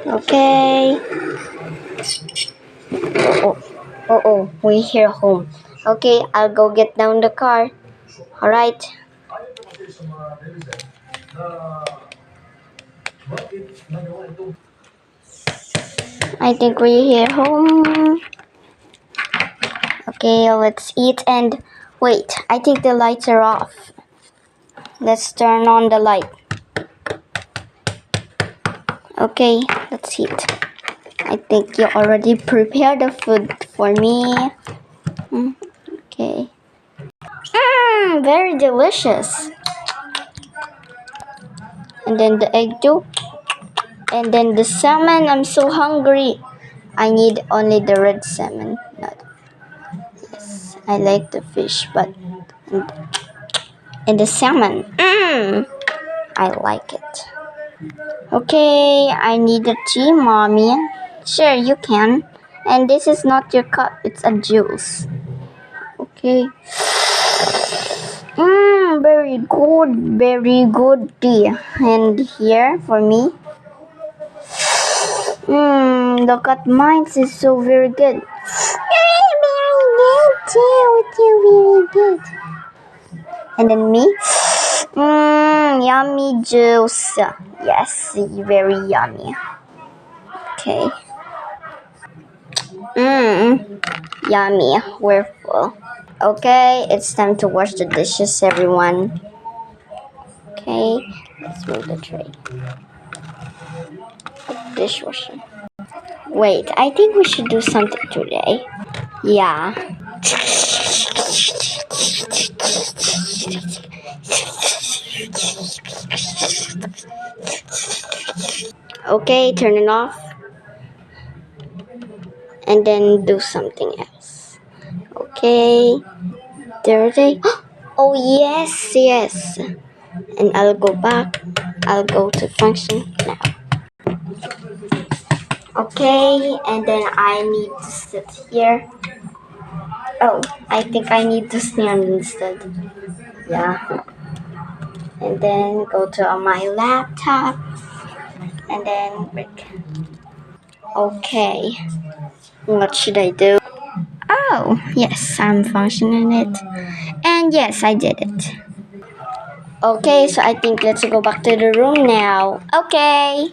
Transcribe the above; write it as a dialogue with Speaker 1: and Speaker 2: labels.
Speaker 1: Okay. We hear home. Okay, I'll go get down the car. Alright. I think we're here home. Okay, let's eat and wait, I think the lights are off. Let's turn on the light. Okay, let's eat. I think you already prepared the food for me. Okay. Very delicious. And then the egg too. And then the salmon. I'm so hungry. I need only the red salmon. Yes, I like the fish, but and the salmon. I like it. Okay, I need a tea, mommy. Sure, you can. And this is not your cup, it's a juice. Okay. Very good tea. And here for me. Look at mine, it's so very good. Very good too, it's very good. And then me. Yummy juice. Yes, very yummy. Okay. Yummy. We're full. Okay, it's time to wash the dishes, everyone. Okay, let's move the tray. Dishwasher. Wait, I think we should do something today. Yeah. Okay, turn it off. And then do something else. Okay. Dirty. Oh, yes. And I'll go back. I'll go to function now. Okay, and then I need to sit here. Oh, I think I need to stand instead. Yeah. And then go to my laptop. And then break. Okay. What should I do? Oh, yes, I'm functioning it. And yes, I did it. Okay, so I think let's go back to the room now. Okay.